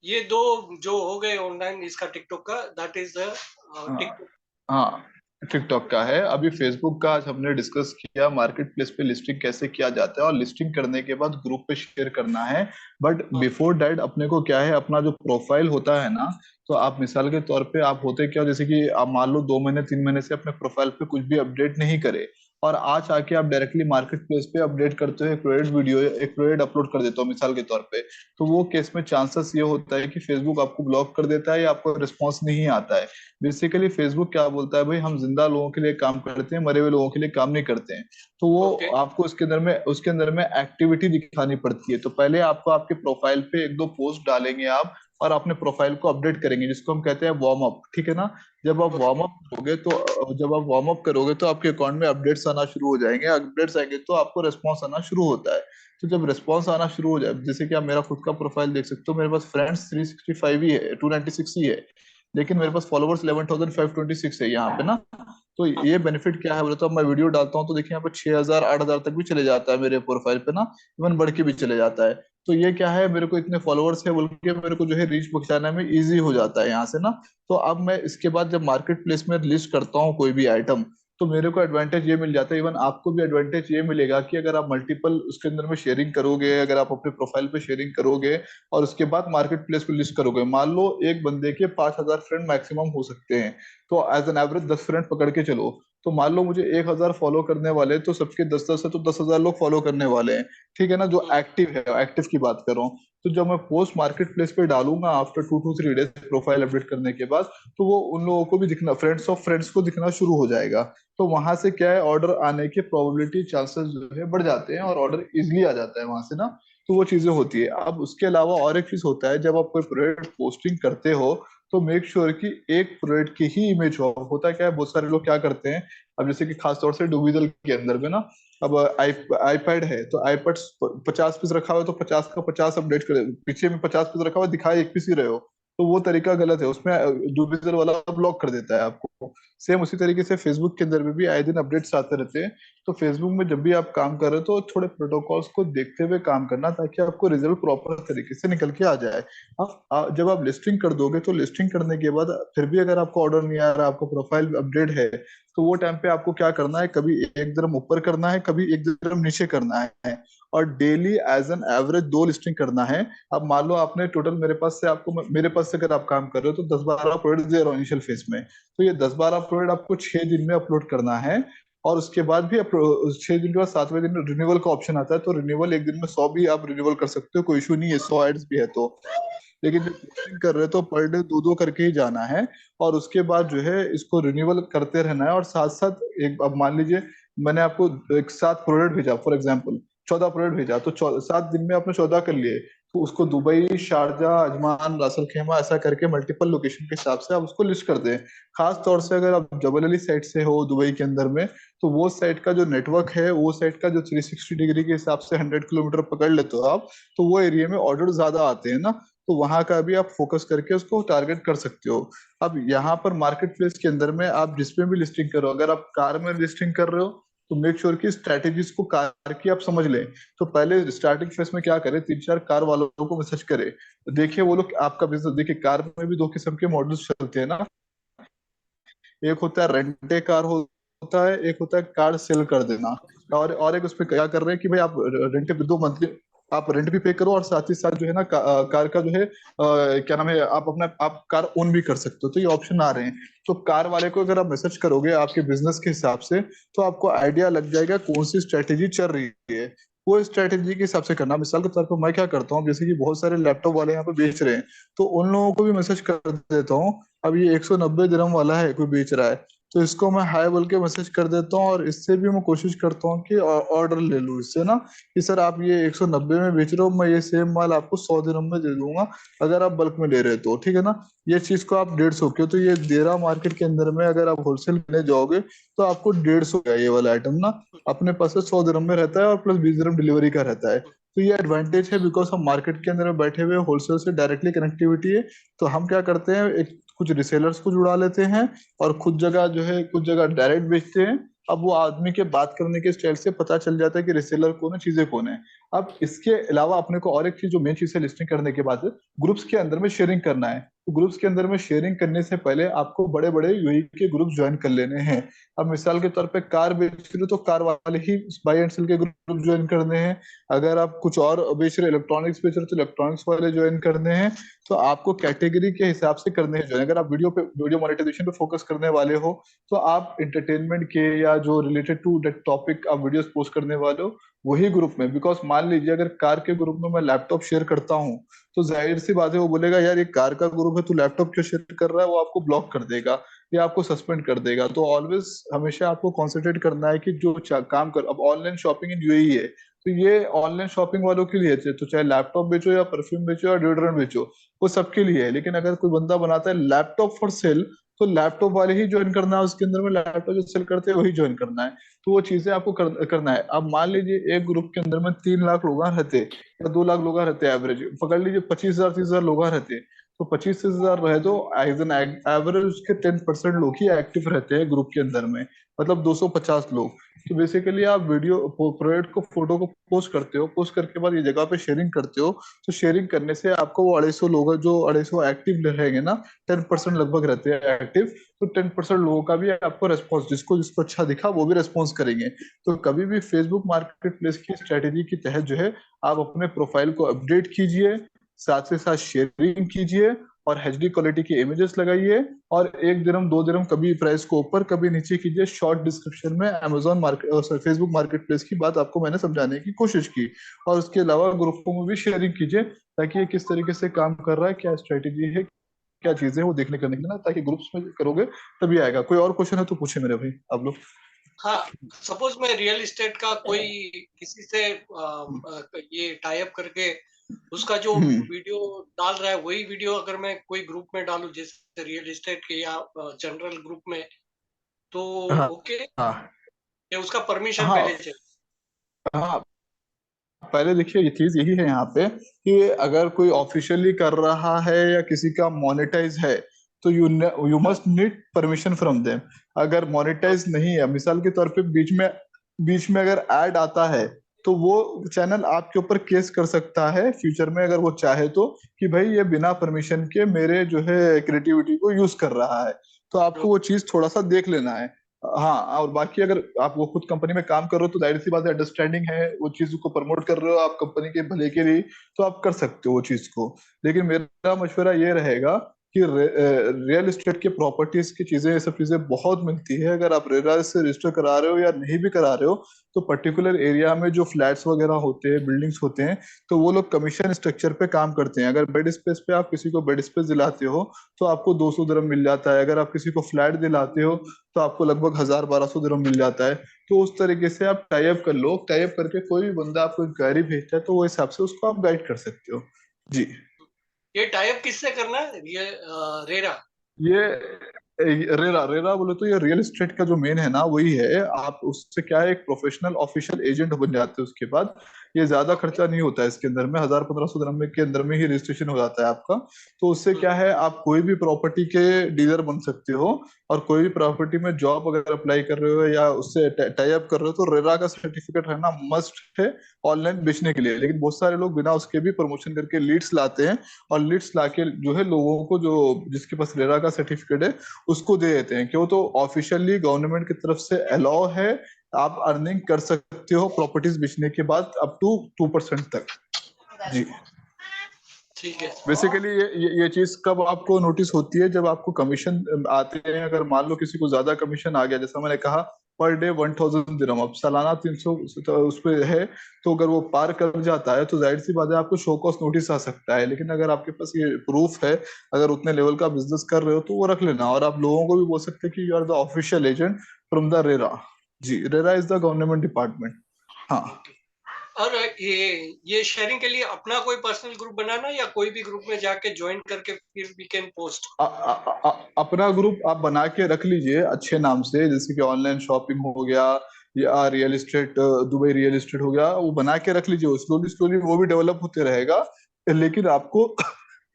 ये दो जो हो गए ऑनलाइन, इसका टिकटॉक का, दैट इज द हाँ। टिकटॉक। हाँ, टिकटॉक का है। अभी फेसबुक का आज हमने डिस्कस किया, मार्केट प्लेस पे लिस्टिंग कैसे किया जाता है, और लिस्टिंग करने के बाद ग्रुप पे शेयर करना है। बट हाँ। बिफोर दैट अपने को क्या है, अपना जो प्रोफाइल होता है ना, तो आप मिसाल के तौर पे आप होते क्या, जैसे कि आप मान लो 2 महीने 3 महीने से अपने प्रोफाइल पे कुछ भी अपडेट नहीं करे, और आज आके आप डायरेक्टली मार्केट प्लेस पे अपडेट करते हो, एक प्रोडक्ट वीडियो, एक प्रोडक्ट अपलोड कर देते हो मिसाल के तौर पे, तो वो केस में चांसेस ये होता है कि फेसबुक आपको ब्लॉक कर देता है, या आपको रिस्पॉन्स नहीं आता है। बेसिकली फेसबुक क्या बोलता है, भाई हम जिंदा लोगों के लिए काम करते हैं, मरे हुए लोगों के लिए काम नहीं करते हैं। तो वो ओके आपको उसके अंदर में एक्टिविटी दिखानी पड़ती है। तो पहले आपको आपके प्रोफाइल पे 1-2 पोस्ट डालेंगे आप, और अपने प्रोफाइल को अपडेट करेंगे, जिसको हम कहते हैं वार्म अप, ठीक है ना। जब आप वार्म ओके अप करोगे तो जब आप वार्म अप करोगे तो आपके अकाउंट में अपडेट्स आना शुरू हो जाएंगे। अपडेट्स आएंगे तो आपको रिस्पॉन्स आना शुरू होता है। तो जब रिस्पॉन्स आना शुरू हो जाए, जैसे कि आप मेरा खुद का प्रोफाइल देख सकते हो, मेरे पास फ्रेंड्स 365 ही है, 296 ही है, लेकिन मेरे हाँ पास फॉलोवर्स 11,526 है यहाँ पे ना। तो हाँ ये बेनिफिट क्या है बोले तो, अब मैं वीडियो डालता हूँ तो देखिए यहाँ पे 6,000 8,000 तक भी चले जाता है मेरे प्रोफाइल पे ना, इवन बढ़ के भी चले जाता है। तो ये क्या है, मेरे को इतने फॉलोअर्स है बोल के मेरे को जो है रीच पहुंचाने में इजी हो जाता है यहाँ से ना। तो अब मैं इसके बाद जब मार्केट प्लेस में लिस्ट करता हूँ कोई भी आइटम, तो मेरे को एडवांटेज ये मिल जाता है, इवन आपको भी एडवांटेज ये मिलेगा कि अगर आप मल्टीपल उसके अंदर में शेयरिंग करोगे, अगर आप अपने प्रोफाइल पे शेयरिंग करोगे, और उसके बाद मार्केट प्लेस पे लिस्ट करोगे, मान लो एक बंदे के 5,000 फ्रेंड मैक्सिमम हो सकते हैं, तो एज एन एवरेज 10 फ्रेंड पकड़ के चलो, तो मान लो मुझे 1,000 फॉलो करने वाले हैं, तो सबके 10-10 है तो 10,000 लोग फॉलो करने वाले हैं, ठीक है ना, जो एक्टिव है, एक्टिव की बात कर रहा हूँ। तो जब मैं पोस्ट मार्केट प्लेस पे डालूंगा after 2 to 3 days profile update करने के बाद, तो वो उन लोगों को भी दिखना, फ्रेंड्स ऑफ फ्रेंड्स को दिखना शुरू हो जाएगा। तो वहां से क्या है, ऑर्डर आने की प्रोबेबिलिटी, चांसेस जो है बढ़ जाते हैं, और ऑर्डर इजिली आ जाता है वहां से ना। तो वो चीजें होती है। अब उसके अलावा और एक चीज होता है, जब आप कोई प्रोडक्ट पोस्टिंग करते हो तो मेक श्योर कि एक प्रोडक्ट की ही इमेज हो। होता क्या है, बहुत सारे लोग क्या करते हैं, अब जैसे कि खासतौर से डुविजल के अंदर में ना, अब आईपैड है तो आईपैड 50 पीस रखा हुआ है, तो 50 का 50 अपडेट करे, पीछे में 50 पीस रखा हुआ है, दिखाए एक पीस ही रहे हो, तो वो तरीका गलत है। उसमें डुविजल वाला ब्लॉक कर देता है आपको। सेम उसी तरीके से फेसबुक के अंदर में भी आए दिन अपडेट्स आते रहते हैं। तो फेसबुक में जब भी आप काम कर रहे हो तो थोड़े प्रोटोकॉल्स को देखते हुए काम करना, ताकि आपको रिजल्ट प्रॉपर तरीके से निकल के आ जाए। जब आप लिस्टिंग कर दोगे, तो लिस्टिंग करने के बाद फिर भी अगर आपको ऑर्डर नहीं आ रहा, आपको प्रोफाइल अपडेट है, तो वो टाइम पे आपको क्या करना है, कभी एक दरम ऊपर करना है, कभी एक दरम नीचे करना है, और daily as an average 2 listing करना है। अब मान लो आपने टोटल मेरे पास से अगर आप काम कर रहे हो तो 10-12 प्रोडक्ट दे रहा हूँ इनिशियल फेज में, तो ये 10-12 प्रोडक्ट आपको 6 दिन में अपलोड करना है। और उसके बाद भी 6 दिन के बाद 7वें दिन रिन्यूअल का ऑप्शन आता है, तो रिन्यूअल एक दिन में 100 भी आप रिन्यूअल कर सकते हो, कोई इशू नहीं है, 100 एड्स भी है तो। लेकिन जब पोस्टिंग कर रहे हो तो पर डे 2-2 करके ही जाना है। और उसके बाद जो है इसको रिन्यूअल करते रहना है, और साथ साथ एक, अब मान लीजिए मैंने आपको एक 7 प्रोडक्ट भेजा, फॉर एग्जाम्पल 14 प्रोडक्ट भेजा, तो 7 दिन में आपने 14 कर लिए, तो उसको दुबई, शारजा, अजमान, रासल खेमा ऐसा करके मल्टीपल लोकेशन के हिसाब से आप उसको लिस्ट कर दें। खास तौर से अगर आप जबल अली साइड से हो दुबई के अंदर में, तो वो साइड का जो नेटवर्क है, वो साइड का जो 360 डिग्री के हिसाब से 100 किलोमीटर पकड़ लेते हो आप, तो वो एरिया में ऑर्डर ज्यादा आते हैं ना, तो वहां का भी आप फोकस करके उसको टारगेट कर सकते हो। अब यहाँ पर मार्केट प्लेस के अंदर में आप जिसपे भी लिस्टिंग करो, अगर आप कार में लिस्टिंग कर रहे हो तो मेक श्योर की स्ट्रैटेजीज को कार की आप समझ लें। तो पहले स्टार्टिंग फेस में क्या करें, 3-4 कार वालों को मैसेज करें, देखिए वो लोग आपका बिजनेस, देखिए कार में भी 2 किस्म के मॉडल्स चलते हैं ना, एक होता है रेंट ए कार होता है, एक होता है कार सेल कर देना। और एक उसपे क्या कर रहे हैं कि भाई आप रेंट पे 2 मंथली आप रेंट भी पे करो, और साथ ही साथ जो है ना कार का जो है क्या नाम है, आप कार ओन भी कर सकते हो, तो ये ऑप्शन आ रहे हैं। तो कार वाले को अगर आप मैसेज करोगे आपके बिजनेस के हिसाब से, तो आपको आइडिया लग जाएगा कौन सी स्ट्रेटेजी चल रही है, वो स्ट्रेटेजी के हिसाब से करना। मिसाल के तौर पर मैं क्या करता हूँ, जैसे कि बहुत सारे लैपटॉप वाले यहाँ पे बेच रहे हैं, तो उन लोगों को भी मैसेज कर देता हूँ। अब ये 190 दिरहम वाला है, कोई बेच रहा है, तो इसको मैं हाय बोल के मैसेज कर देता हूँ, और इससे भी मैं कोशिश करता हूँ कि ऑर्डर ले लूँ इससे ना, कि सर आप ये 190 में बेच रहे हो, मैं ये सेम माल आपको 100 दिरहम में दे दूंगा, अगर आप बल्क में ले रहे हो तो, ठीक है ना। ये चीज को आप 150 के, तो ये देरा मार्केट के अंदर में अगर आप होलसेल लेने जाओगे तो आपको 150 का ये वाला आइटम ना अपने पास से 100 दिरहम में रहता है, और प्लस 20 दिरहम डिलीवरी का रहता है। तो ये एडवांटेज है, बिकॉज हम मार्केट के अंदर में बैठे हुए, होलसेल से डायरेक्टली कनेक्टिविटी है। तो हम क्या करते हैं, एक कुछ रिसेलर्स को जुड़ा लेते हैं, और खुद जगह जो है कुछ जगह डायरेक्ट बेचते हैं। अब वो आदमी के बात करने के स्टाइल से पता चल जाता है कि रिसेलर कौन है, चीजें कौन है। अब इसके अलावा अपने को और एक चीज जो मेन चीज है लिस्टिंग करने के बाद, ग्रुप्स के अंदर में शेयरिंग करना है। तो ग्रुप्स के अंदर में शेयरिंग करने से पहले आपको बड़े बड़े यूई के ग्रुप ज्वाइन कर लेने हैं। अब मिसाल के तौर पे कार बेच रहे हो तो कार वाले ही बाई एंड सेल के ग्रुप ज्वाइन करने हैं। अगर आप कुछ और बेच रहे हो, इलेक्ट्रॉनिक्स बेच रहे हो, तो इलेक्ट्रॉनिक्स वाले ज्वाइन करने हैं। तो आपको कैटेगरी के हिसाब से करने हैं ज्वाइन। अगर आप वीडियो मोनेटाइजेशन पे फोकस करने वाले हो, तो आप एंटरटेनमेंट के या जो रिलेटेड टू दैट टॉपिक आप वीडियोस पोस्ट करने वाले हो, वही ग्रुप में। बिकॉज मान लीजिए अगर कार के ग्रुप में मैं लैपटॉप शेयर करता हूँ, तो जाहिर सी बात है वो बोलेगा यार ये कार का ग्रुप है, तू लैपटॉप क्यों शेयर कर रहा है, वो आपको ब्लॉक कर देगा या आपको सस्पेंड कर देगा। तो ऑलवेज हमेशा आपको कॉन्सेंट्रेट करना है कि जो काम कर, अब ऑनलाइन शॉपिंग इन यूएई है, तो ये ऑनलाइन शॉपिंग वालों के लिए है, तो चाहे लैपटॉप बेचो या परफ्यूम बेचो या डिओड्रेंट बेचो, वो सबके लिए है। लेकिन अगर कोई बंदा बनाता है लैपटॉप फॉर सेल, तो लैपटॉप वाले ही ज्वाइन करना है, उसके अंदर में लैपटॉप जो सेल करते हैं वही ज्वाइन करना है। तो वो चीजें आपको करना है। अब मान लीजिए एक ग्रुप के अंदर में 3 लाख लोग रहते या 2 लाख लोग रहते हैं, एवरेज पकड़ लीजिए 25,000 30,000 लोग रहते, तो 25,000 रहे तो एज एन एवरेज उसके 10% लोग ही एक्टिव रहते हैं ग्रुप के अंदर में, मतलब 250 लोग। तो बेसिकली आप वीडियो प्रोडक्ट को, फोटो को पोस्ट करते हो, पोस्ट करके बाद ये जगह पे शेयरिंग करते हो, तो शेयरिंग करने से आपको वो 250 लोग जो 250 एक्टिव रहेंगे ना, 10% लगभग रहते हैं एक्टिव, तो 10% लोगों का भी आपको रेस्पॉन्स, जिसको जिसको अच्छा दिखा वो भी रेस्पॉन्स करेंगे। तो कभी भी फेसबुक मार्केट प्लेस की स्ट्रेटेजी के तहत जो है आप अपने प्रोफाइल को अपडेट कीजिए, साथ से साथ शेयरिंग कीजिए, और एचडी क्वालिटी की इमेजेस लगाइए, और 1 दिरहम 2 दिरहम कभी प्राइस को ऊपर कभी नीचे कीजिए। शॉर्ट डिस्क्रिप्शन में Amazon market Facebook market place की बात आपको मैंने समझाने की कोशिश की, और उसके अलावा ग्रुपों में भी शेयरिंग कीजिए, ताकि ये किस तरीके से काम कर रहा है, क्या स्ट्रेटेजी है, क्या चीजें हैं, वो देखने करने के लिए ना, ताकि ग्रुप्स में करोगे तभी आएगा। कोई और क्वेश्चन है तो पूछे मेरे भाई आप लोग। हाँ, सपोज मैं रियल एस्टेट का कोई किसी से ये टाई अप करके उसका जो वीडियो डाल रहा है वही वीडियो अगर मैं कोई ग्रुप में डालूं जैसे रियल एस्टेट के या जनरल ग्रुप में, तो हाँ ओके हाँ या उसका परमिशन हाँ पहले चाहिए? हाँ। पहले देखिए, ये चीज यही है यहाँ पे कि अगर कोई ऑफिशियली कर रहा है या किसी का मोनेटाइज है, तो यू हाँ, must need permission from them. अगर मोनेटाइज ओके, नहीं है, मिसाल के तौर पे बीच में अगर ऐड आता है, तो वो चैनल आपके ऊपर केस कर सकता है फ्यूचर में, अगर वो चाहे तो, कि भाई ये बिना परमिशन के मेरे जो है क्रिएटिविटी को यूज कर रहा है। तो आपको वो चीज थोड़ा सा देख लेना है। हाँ, और बाकी अगर आप वो खुद कंपनी में काम कर रहे हो तो जाहिर सी बात है, अंडरस्टैंडिंग है, वो चीज को प्रमोट कर रहे हो आप कंपनी के भले के लिए, तो आप कर सकते हो वो चीज को। लेकिन मेरा मशवरा ये रहेगा कि रियल एस्टेट के प्रॉपर्टीज की चीजें, ये सब चीजें बहुत मिलती है। अगर आप रेरा से रजिस्टर करा रहे हो या नहीं भी करा रहे हो, तो पर्टिकुलर एरिया में जो फ्लैट्स वगैरह होते हैं, बिल्डिंग्स होते हैं, तो वो लोग कमीशन स्ट्रक्चर पे काम करते हैं। अगर बेड स्पेस पे आप किसी को बेड स्पेस दिलाते हो, तो आपको 200 दिरहम मिल जाता है। अगर आप किसी को फ्लैट दिलाते हो, तो आपको लगभग 1000-1200 दिरहम मिल जाता है। तो उस तरीके से आप टाई अप कर लो, टाई अप करके कोई भी बंदा आपको इंक्वायरी भेजता है, तो वो हिसाब से उसको आप गाइड कर सकते हो। जी। ये टाई अप किससे करना है ये रेरा? ये रेरा रेरा बोले तो ये रियल एस्टेट का जो मेन है ना, वही है। आप उससे क्या है, एक प्रोफेशनल ऑफिशियल एजेंट बन जाते हैं उसके बाद। ये ज्यादा ओके। खर्चा नहीं होता है इसके अंदर में, 1000-1500 दिरहम में के अंदर में ही रजिस्ट्रेशन हो जाता है आपका। तो उससे क्या है, आप कोई भी प्रॉपर्टी के डीलर बन सकते हो, और कोई भी प्रॉपर्टी में जॉब अगर अप्लाई कर रहे हो या उससे टाई अप कर रहे हो, तो रेरा का सर्टिफिकेट रहना मस्ट है ऑनलाइन बेचने के लिए। लेकिन बहुत सारे लोग बिना उसके भी प्रमोशन करके लीड्स लाते हैं, और लीड्स लाके जो है लोगों को, जो जिसके पास रेरा का सर्टिफिकेट है, उसको दे देते हैं। क्यों? तो ऑफिशियली गवर्नमेंट की तरफ से अलाउ है, आप अर्निंग कर सकते हो प्रॉपर्टीज बेचने के बाद अप टू 2% तक। जी। ठीक है। बेसिकली ये चीज कब आपको नोटिस होती है, जब आपको कमीशन आते हैं। अगर मान लो किसी को ज्यादा कमीशन आ गया, जैसा मैंने कहा, पर डे 1000 दिरहम, अब सालाना 300 उस पे है, तो अगर वो पार कर जाता है, तो जाहिर सी बात है आपको शो कॉज नोटिस आ सकता है। लेकिन अगर आपके पास ये प्रूफ है, अगर उतने लेवल का बिजनेस कर रहे हो, तो वो रख लेना। और आप लोगों को भी बोल सकते हैं कि you are the official agent from the RERA. जी, RERA is the government department. हाँ। ओके। और ये शेयरिंग के लिए अपना कोई पर्सनल ग्रुप बनाना या कोई भी ग्रुप में जाके ज्वाइन करके फिर वी कैन पोस्ट? अपना ग्रुप आप बना के रख लीजिए अच्छे नाम से, जैसे कि ऑनलाइन शॉपिंग हो गया, या real estate, Dubai real estate हो गया, वो बना के रख लीजिए। स्लोली स्लोली वो भी डेवलप होते रहेगा। लेकिन आपको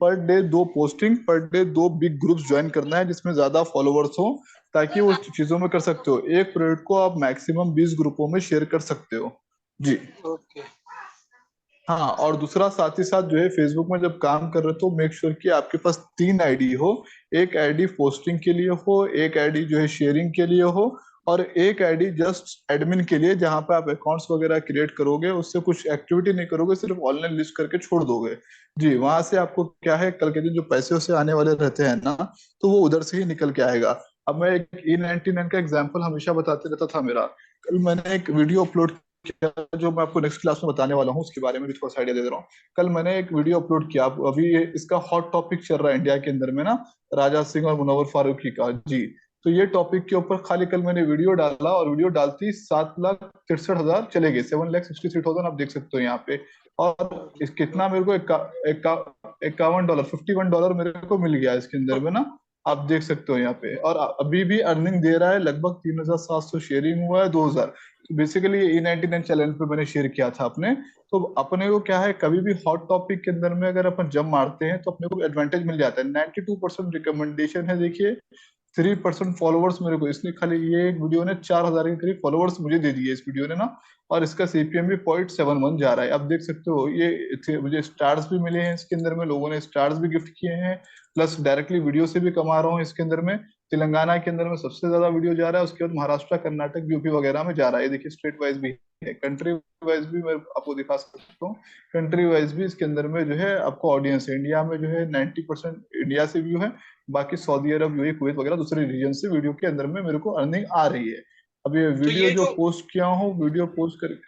per day 2 posting, per day 2 big groups join करना है, जिसमें ज्यादा फॉलोवर्स हो, ताकि वो चीजों में कर सकते हो। एक प्रोडक्ट को आप मैक्सिमम 20 ग्रुपों में शेयर कर सकते हो। जी। ओके। हाँ, और दूसरा साथ ही साथ जो है, फेसबुक में जब काम कर रहे हो, तो मेक श्योर कि आपके पास 3 आईडी हो। एक आईडी पोस्टिंग के लिए हो, एक आईडी जो है शेयरिंग के लिए हो, और एक आईडी जस्ट एडमिन के लिए, जहां पे आप अकाउंट्स वगैरह क्रिएट करोगे, उससे कुछ एक्टिविटी नहीं करोगे, सिर्फ ऑनलाइन लिस्ट करके छोड़ दोगे। जी, वहां से आपको क्या है, कल के दिन जो पैसे उससे आने वाले रहते हैं ना, तो वो उधर से ही निकल के आएगा। अब मैं एक E99 का एग्जाम्पल हमेशा बताते रहता था मेरा। कल मैंने एक वीडियो अपलोड किया, जो मैं आपको नेक्स्ट क्लास में बताने वाला हूँ, उसके बारे में भी थोड़ा सा आइडिया दे रहा हूँ। कल मैंने एक वीडियो अपलोड किया, अभी इसका हॉट टॉपिक चल रहा है इंडिया के अंदर में ना, राजा सिंह और मुनव्वर फारूकी का। जी। तो ये टॉपिक के ऊपर खाली कल मैंने वीडियो डाला, और वीडियो डालती 7,63,000 चले गए, 7,63,000 आप देख सकते हो यहाँ पे। और कितना मेरे को, $51, $51 मेरे को मिल गया इसके अंदर में ना, आप देख सकते हो यहाँ पे। और अभी भी अर्निंग दे रहा है, लगभग 3,700 शेयरिंग हुआ है, 2,000। तो बेसिकली ये E99 चैनल पे मैंने शेयर किया था अपने। तो अपने को क्या है, कभी भी हॉट टॉपिक के अंदर में अगर अपन जब मारते हैं, तो अपने को एडवांटेज मिल जाता है। 92% रिकमेंडेशन है, देखिए। 3% फॉलोवर्स मेरे को, इसलिए खाली ये एक वीडियो ने 4,000 के करीब फॉलोवर्स मुझे दे दिए इस वीडियो ने ना। और इसका CPM भी 0.71 जा रहा है, अब देख सकते हो। ये मुझे स्टार्स भी मिले हैं इसके अंदर में, लोगों ने स्टार्स भी गिफ्ट किए हैं। प्लस डायरेक्टली वीडियो से भी कमा रहा हूँ इसके अंदर में। तेलंगाना के अंदर में सबसे ज्यादा वीडियो जा रहा है, उसके बाद महाराष्ट्र, कर्नाटक, यूपी वगैरह में जा रहा है। ये देखिए, स्टेट वाइज भी है, कंट्री वाइज भी मैं आपको दिखा सकता हूँ। कंट्री वाइज भी इसके अंदर में जो है आपको ऑडियंस है। इंडिया में जो है 90% इंडिया से व्यू है, बाकी सऊदी अरब, यूएई, कुवैत वगैरह दूसरे रीजन से वीडियो के अंदर में मेरे को अर्निंग आ रही है। अब ये तो वीडियो ये जो जो, पोस्ट किया हूँ, वीडियो पोस्ट कर,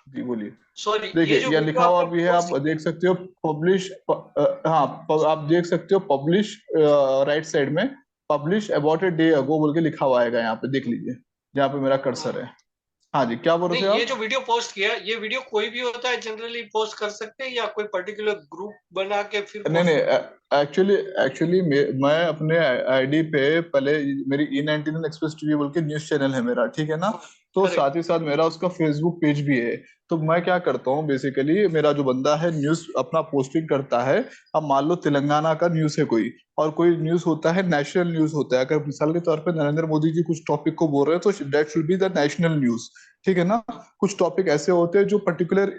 जी बोलिए। सॉरी, ये देखिए जो यह वीडियो लिखा हुआ आपने भी है, आप पोस्ट, देख सकते हो पब्लिश, हाँ आप देख सकते हो पब्लिश, राइट साइड में पब्लिश अबाउट ए डे अगो बोल के लिखा हुआ आएगा, यहाँ पे देख लीजिए जहाँ पे मेरा कर्सर है। हाँ जी, क्या बोल रहे नहीं, थे ये आप? जो वीडियो पोस्ट किया, ये वीडियो कोई भी होता है जनरली पोस्ट कर सकते हैं, या कोई पर्टिकुलर ग्रुप बना के फिर नहीं पोस्ट नहीं, होता है? एक्चुअली एक्चुअली मैं अपने आईडी पे पहले, मेरी E99 एक्सप्रेस टीवी बोल के न्यूज चैनल है मेरा, ठीक है ना। हाँ, तो करेक्ट। साथ ही साथ मेरा उसका फेसबुक पेज भी है। तो मैं क्या करता हूँ बेसिकली, मेरा जो बंदा है न्यूज अपना पोस्टिंग करता है। अब मान लो तेलंगाना का न्यूज है कोई, और कोई न्यूज होता है नेशनल न्यूज होता है, अगर मिसाल के तौर पे नरेंद्र मोदी जी कुछ टॉपिक को बोल रहे हैं तो that should be the national news, ठीक है ना। कुछ टॉपिक ऐसे होते हैं जो पर्टिकुलर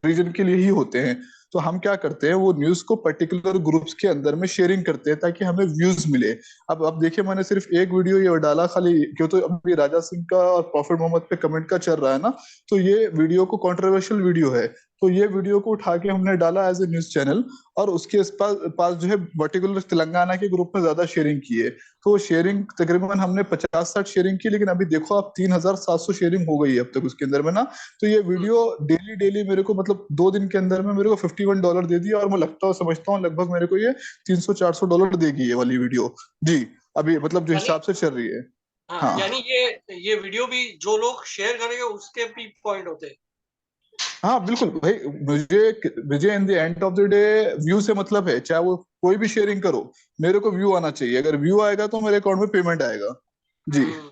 रीजन के लिए ही होते हैं। तो हम क्या करते हैं, वो न्यूज को पर्टिकुलर ग्रुप्स के अंदर में शेयरिंग करते हैं ताकि हमें व्यूज मिले। अब देखिए, मैंने सिर्फ एक वीडियो ये डाला खाली, क्यों तो अभी राजा सिंह का और प्रॉफिट मोहम्मद पे कमेंट का चल रहा है ना, तो ये वीडियो को कंट्रोवर्शियल वीडियो है। तो ये वीडियो को उठा के हमने डाला एज ए न्यूज चैनल, और उसके पास जो है पर्टिकुलर तेलंगाना के ग्रुप में ज्यादा शेयरिंग की है। तो शेयरिंग तकरीबन हमने 50-60 शेयरिंग की, लेकिन अभी देखो आप 3700 शेयरिंग हो गई है अब तक उसके अंदर में ना। तो ये वीडियो डेली डेली मेरे को मतलब 2 दिन के अंदर में मेरे को $51 दे दिया, और मैं लगता हूँ समझता हूँ लगभग मेरे को ये $300-400 देगी ये वाली वीडियो। जी, अभी मतलब जो यानी, हिसाब से चल रही है। हाँ, हाँ यानी ये वीडियो भी जो लोग शेयर करेंगे उसके भी पॉइंट होते हैं। हाँ बिल्कुल भाई, मुझे मुझे in the end of the day view से मतलब है, चाहे वो कोई भी शेयरिंग करो, मेरे को व्यू आना चाहिए। अगर व्यू आएगा तो मेरे अकाउंट में पेमेंट आएगा। जी। हम्म।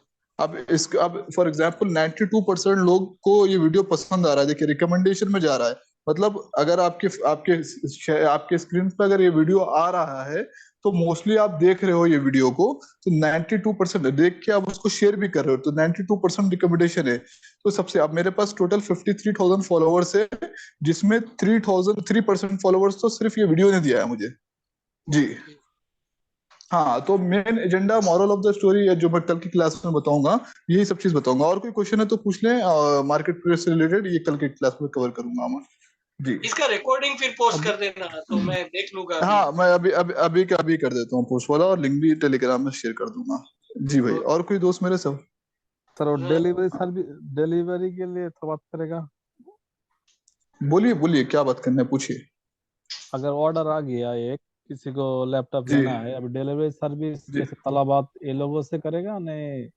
अब फॉर एग्जांपल 92% लोग को ये वीडियो पसंद आ रहा है, देखिए रिकमेंडेशन में जा रहा है। मतलब अगर आपके आपके आपके स्क्रीन पर अगर ये वीडियो आ रहा है, तो मोस्टली आप देख रहे हो ये वीडियो को, तो 92% देख के आप उसको शेयर भी कर रहे हो, तो 92% रिकमेंडेशन है। तो सबसे, अब मेरे पास टोटल 53,000 फॉलोअर्स है, जिसमें 3% फॉलोअर्स तो सिर्फ ये वीडियो ने दिया है मुझे। जी। ओके। हाँ, तो main agenda, moral of the story जो मैं कल की क्लास में बताऊंगा, यही सब चीज बताऊंगा। और कोई क्वेश्चन है तो पूछ लें, मार्केट प्लेस से रिलेटेड, ये कल की क्लास में कवर करूंगा मैं। जी। इसका रिकॉर्डिंग फिर पोस्ट अब कर देना, तो मैं देख लूंगा अभी। हाँ, मैं अभी अभी अभी का अभी कर देता हूँ पोस्ट वाला, और लिंक भी टेलीग्राम में शेयर कर दूंगा। जी भाई, और कोई दोस्त मेरे सब? सर, वो हाँ, डिलीवरी सर्विस, डिलीवरी के लिए तो बात करेगा। बोलिए बोलिए, क्या बात करना है, पूछिए। अगर ऑर्डर आ गया एक, किसी को लैपटॉप जी लेना है, अब डिलीवरी सर्विस जी। कैसे, तलाबात ये लोगों से करेगा नहीं,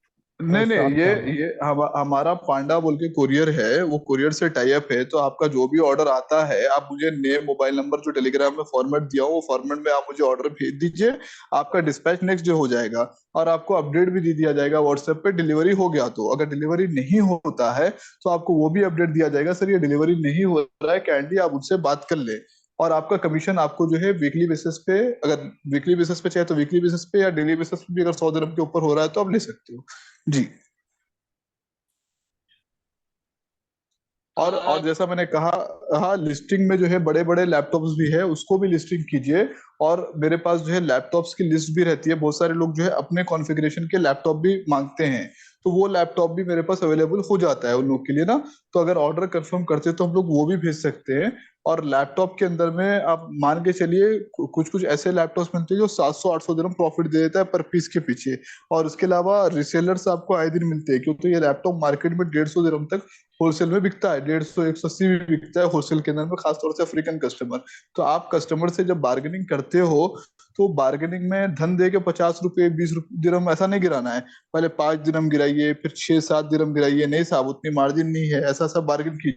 नहीं वैसे नहीं, आता होगा। ये हमारा पांडा बोल के कोरियर है, वो कोरियर से टाई अप है। तो आपका जो भी ऑर्डर आता है, आप मुझे नेम, मोबाइल नंबर जो टेलीग्राम में फॉर्मेट दिया हो, वो फॉर्मेट में आप मुझे ऑर्डर भेज दीजिए। आपका डिस्पैच नेक्स्ट डे हो जाएगा, और आपको अपडेट भी दे दिया जाएगा व्हाट्सएप पे, डिलीवरी हो गया तो। अगर डिलीवरी नहीं होता है तो आपको वो भी अपडेट दिया जाएगा, सर ये डिलीवरी नहीं हो रहा है, कैंडली आप उनसे बात कर ले। और आपका कमीशन आपको जो है वीकली बेसिस पे, अगर वीकली बेसिस पे चाहे तो वीकली बेसिस पे, या डेली बेसिस पे भी अगर 100 dirham के ऊपर हो रहा है तो आप ले सकते हो। जी। और जैसा मैंने कहा, हाँ लिस्टिंग में जो है बड़े बड़े लैपटॉप्स भी है, उसको भी लिस्टिंग कीजिए। और मेरे पास जो है लैपटॉप्स की लिस्ट भी रहती है, बहुत सारे लोग जो है अपने कॉन्फ़िगरेशन के लैपटॉप भी मांगते हैं, तो वो लैपटॉप भी मेरे पास अवेलेबल हो जाता है उन लोग के लिए ना। तो अगर ऑर्डर कंफर्म करते हैं तो हम लोग वो भी भेज सकते हैं। और लैपटॉप के अंदर में आप मान के चलिए, कुछ कुछ ऐसे लैपटॉप्स मिलते हैं जो 700-800 dirham प्रॉफिट दे देता है पर पीस के पीछे। और उसके अलावा रिसेलर्स आपको आए दिन मिलते हैं, क्योंकि ये लैपटॉप मार्केट में 150 dirham तक होलसेल में बिकता है, 150, 180 भी बिकता है होलसेल के अंदर में, खासतौर से अफ्रीकन कस्टमर। तो आप कस्टमर से जब बार्गेनिंग करते हो, तो बार्गेनिंग में धन दे के 50 रुपए, 20 dirham ऐसा नहीं गिराना है। पहले 5 dirham गिराइए, फिर 6-7 dirham गिराइए, नहीं साहब उतनी मार्जिन नहीं है, ऐसा सब बार्गेन कीजिए।